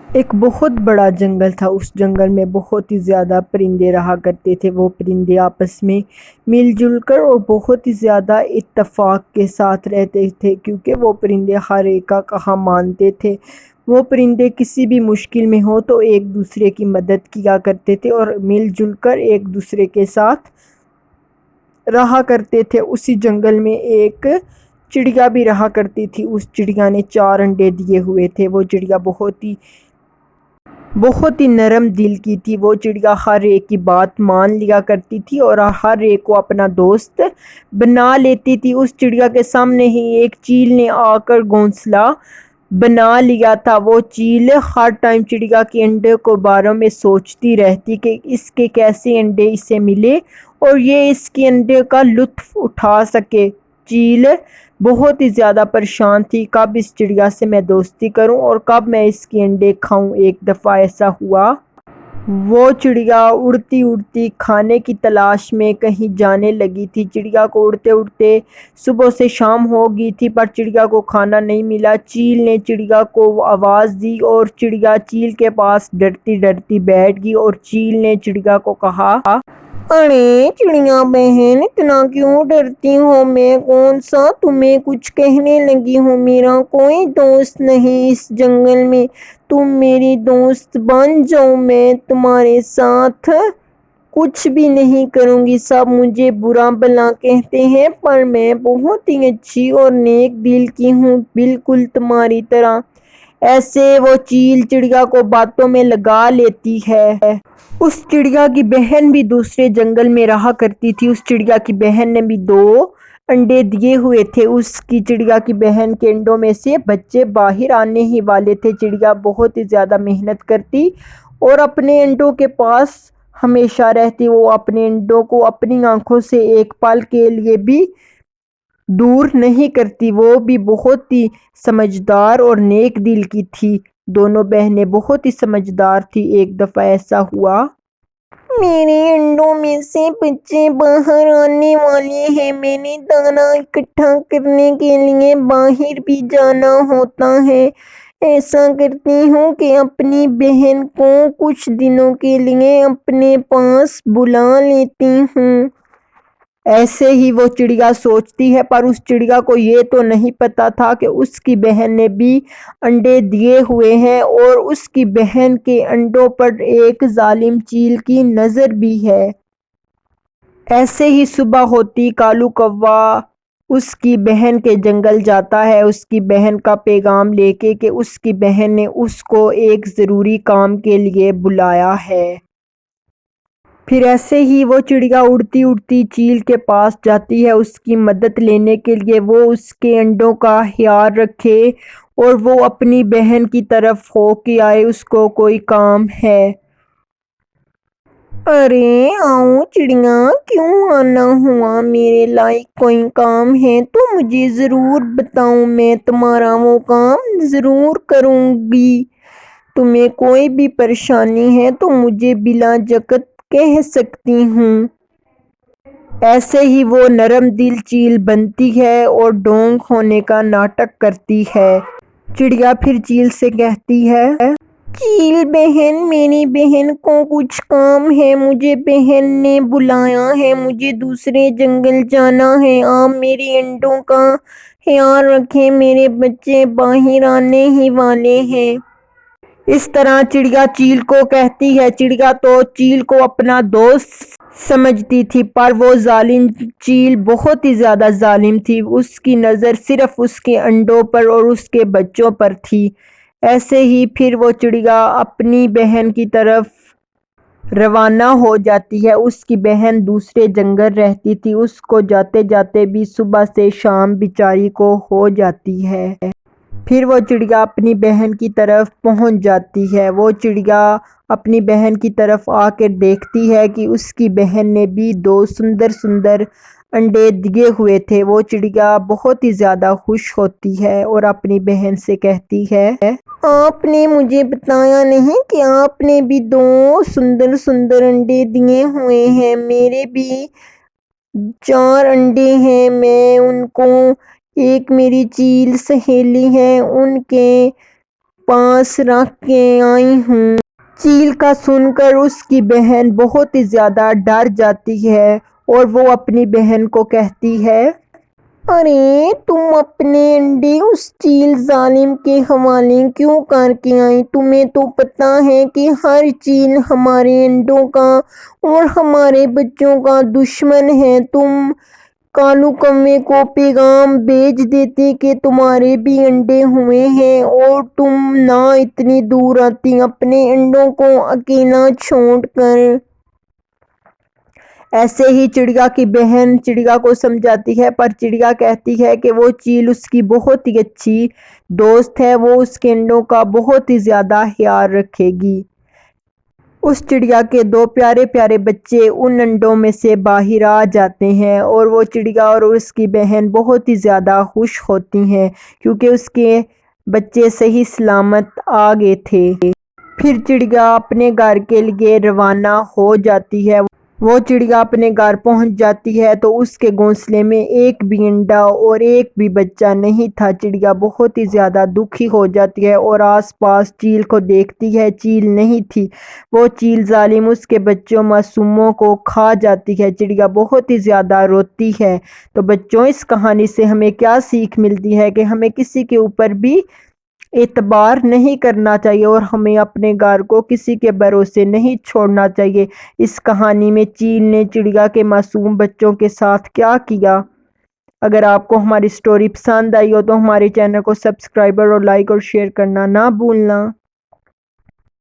ایک بہت بڑا جنگل تھا۔ اس جنگل میں بہت ہی زیادہ پرندے رہا کرتے تھے۔ وہ پرندے آپس میں مل جل کر اور بہت ہی زیادہ اتفاق کے ساتھ رہتے تھے، کیونکہ وہ پرندے ہر ایک کا کہا مانتے تھے۔ وہ پرندے کسی بھی مشکل میں ہو تو ایک دوسرے کی مدد کیا کرتے تھے اور مل جل کر ایک دوسرے کے ساتھ رہا کرتے تھے۔ اسی جنگل میں ایک چڑیا بھی رہا کرتی تھی۔ اس چڑیا نے 4 انڈے دیے ہوئے تھے۔ وہ چڑیا بہت ہی نرم دل کی تھی۔ وہ چڑیا ہر ایک کی بات مان لیا کرتی تھی اور ہر ایک کو اپنا دوست بنا لیتی تھی۔ اس چڑیا کے سامنے ہی ایک چیل نے آ کر گھونسلہ بنا لیا تھا۔ وہ چیل ہر ٹائم چڑیا کے انڈے کو بارے میں سوچتی رہتی کہ اس کے کیسے انڈے اسے ملے اور یہ اس کے انڈے کا لطف اٹھا سکے۔ چیل بہت ہی زیادہ پریشان تھی، کب اس چڑیا سے میں دوستی کروں اور کب میں اس کے انڈے کھاؤں۔ ایک دفعہ ایسا ہوا، وہ چڑیا اڑتی اڑتی کھانے کی تلاش میں کہیں جانے لگی تھی۔ چڑیا کو اڑتے اڑتے صبح سے شام ہو گئی تھی، پر چڑیا کو کھانا نہیں ملا۔ چیل نے چڑیا کو آواز دی اور چڑیا چیل کے پاس ڈرتی ڈرتی بیٹھ گئی اور چیل نے چڑیا کو کہا، ارے چڑیا بہن، اتنا کیوں ڈرتی ہو؟ میں کون سا تمہیں کچھ کہنے لگی ہوں؟ میرا کوئی دوست نہیں اس جنگل میں، تم میری دوست بن جاؤ، میں تمہارے ساتھ کچھ بھی نہیں کروں گی۔ سب مجھے برا بھلا کہتے ہیں، پر میں بہت ہی اچھی اور نیک دل کی ہوں، بالکل تمہاری طرح۔ ایسے وہ چیل چڑیا کو باتوں میں لگا لیتی ہے۔ اس چڑیا کی بہن بھی دوسرے جنگل میں رہا کرتی تھی۔ اس چڑیا کی بہن نے بھی 2 انڈے دیے ہوئے تھے۔ چڑیا کی بہن کے انڈوں میں سے بچے باہر آنے ہی والے تھے۔ چڑیا بہت ہی زیادہ محنت کرتی اور اپنے انڈوں کے پاس ہمیشہ رہتی۔ وہ اپنے انڈوں کو اپنی آنکھوں سے ایک پل کے لیے بھی دور نہیں کرتی۔ وہ بھی بہت ہی سمجھدار اور نیک دل کی تھی۔ دونوں بہنیں بہت ہی سمجھدار تھی۔ ایک دفعہ ایسا ہوا، میرے انڈوں میں سے بچے باہر آنے والے ہیں، میں نے دانہ اکٹھا کرنے کے لیے باہر بھی جانا ہوتا ہے۔ ایسا کرتی ہوں کہ اپنی بہن کو کچھ دنوں کے لیے اپنے پاس بلا لیتی ہوں۔ ایسے ہی وہ چڑیا سوچتی ہے، پر اس چڑیا کو یہ تو نہیں پتا تھا کہ اس کی بہن نے بھی انڈے دیے ہوئے ہیں اور اس کی بہن کے انڈوں پر ایک ظالم چیل کی نظر بھی ہے۔ ایسے ہی صبح ہوتی کالو کوا اس کی بہن کے جنگل جاتا ہے، اس کی بہن کا پیغام لے کے کہ اس کی بہن نے اس کو ایک ضروری کام کے لیے بلایا ہے۔ پھر ایسے ہی وہ چڑیا اڑتی اڑتی چیل کے پاس جاتی ہے اس کی مدد لینے کے لیے، وہ اس کے انڈوں کا خیال رکھے اور وہ اپنی بہن کی طرف ہو کے آئے، اس کو کوئی کام ہے۔ ارے آؤ چڑیا، کیوں آنا ہوا؟ میرے لائق کوئی کام ہے تو مجھے ضرور بتاؤ، میں تمہارا وہ کام ضرور کروں گی۔ تمہیں کوئی بھی پریشانی ہے تو مجھے بلا جھجک کہہ سکتی ہوں۔ ایسے ہی وہ نرم دل چیل بنتی ہے اور ڈونگ ہونے کا ناٹک کرتی ہے۔ چڑیا پھر چیل سے کہتی ہے، چیل بہن، میری بہن کو کچھ کام ہے، مجھے بہن نے بلایا ہے، مجھے دوسرے جنگل جانا ہے، آپ میرے انڈوں کا خیال رکھیں، میرے بچے باہر آنے ہی والے ہیں۔ اس طرح چڑیا چیل کو کہتی ہے۔ چڑیا تو چیل کو اپنا دوست سمجھتی تھی، پر وہ ظالم چیل بہت ہی زیادہ ظالم تھی۔ اس کی نظر صرف اس کے انڈوں پر اور اس کے بچوں پر تھی۔ ایسے ہی پھر وہ چڑیا اپنی بہن کی طرف روانہ ہو جاتی ہے۔ اس کی بہن دوسرے جنگل رہتی تھی، اس کو جاتے جاتے بھی صبح سے شام بیچاری کو ہو جاتی ہے۔ پھر وہ چڑیا اپنی بہن کی طرف پہنچ جاتی ہے۔ وہ چڑیا اپنی بہن کی طرف آ کر دیکھتی ہے کہ اس کی بہن نے بھی 2 سندر سندر انڈے دیے ہوئے تھے۔ وہ چڑیا بہت ہی زیادہ خوش ہوتی ہے اور اپنی بہن سے کہتی ہے، آپ نے مجھے بتایا نہیں کہ آپ نے بھی 2 سندر سندر انڈے دیے ہوئے ہیں؟ میرے بھی 4 انڈے ہیں، میں ان کو، ایک میری چیل سہیلی ہے، ان کے پاس رکھ کے آئی ہوں۔ چیل کا سن کر اس کی بہن بہت ہی زیادہ ڈر جاتی ہے اور وہ اپنی بہن کو کہتی ہے، ارے تم اپنے انڈے اس چیل ظالم کے حوالے کیوں کر کے آئی؟ تمہیں تو پتہ ہے کہ ہر چیل ہمارے انڈوں کا اور ہمارے بچوں کا دشمن ہے۔ تم کالو کوے کو پیغام بھیج دیتے کہ تمہارے بھی انڈے ہوئے ہیں اور تم نہ اتنی دور آتی اپنے انڈوں کو اکیلا چھوڑ کر۔ ایسے ہی چڑیا کی بہن چڑیا کو سمجھاتی ہے، پر چڑیا کہتی ہے کہ وہ چیل اس کی بہت ہی اچھی دوست ہے، وہ اس کے انڈوں کا بہت ہی زیادہ خیال رکھے گی۔ اس چڑیا کے دو پیارے پیارے بچے ان انڈوں میں سے باہر آ جاتے ہیں اور وہ چڑیا اور اس کی بہن بہت ہی زیادہ خوش ہوتی ہیں کیونکہ اس کے بچے صحیح سلامت آ گئے تھے۔ پھر چڑیا اپنے گھر کے لیے روانہ ہو جاتی ہے۔ وہ چڑیا اپنے گھر پہنچ جاتی ہے تو اس کے گھونسلے میں ایک بھی انڈا اور ایک بھی بچہ نہیں تھا۔ چڑیا بہت ہی زیادہ دکھی ہو جاتی ہے اور آس پاس چیل کو دیکھتی ہے، چیل نہیں تھی۔ وہ چیل ظالم اس کے بچوں معصوموں کو کھا جاتی ہے۔ چڑیا بہت ہی زیادہ روتی ہے۔ تو بچوں، اس کہانی سے ہمیں کیا سیکھ ملتی ہے کہ ہمیں کسی کے اوپر بھی اعتبار نہیں کرنا چاہیے اور ہمیں اپنے گھر کو کسی کے بھروسے نہیں چھوڑنا چاہیے۔ اس کہانی میں چیل نے چڑیا کے معصوم بچوں کے ساتھ کیا کیا؟ اگر آپ کو ہماری سٹوری پسند آئی ہو تو ہمارے چینل کو سبسکرائب اور لائک اور شیئر کرنا نہ بھولنا۔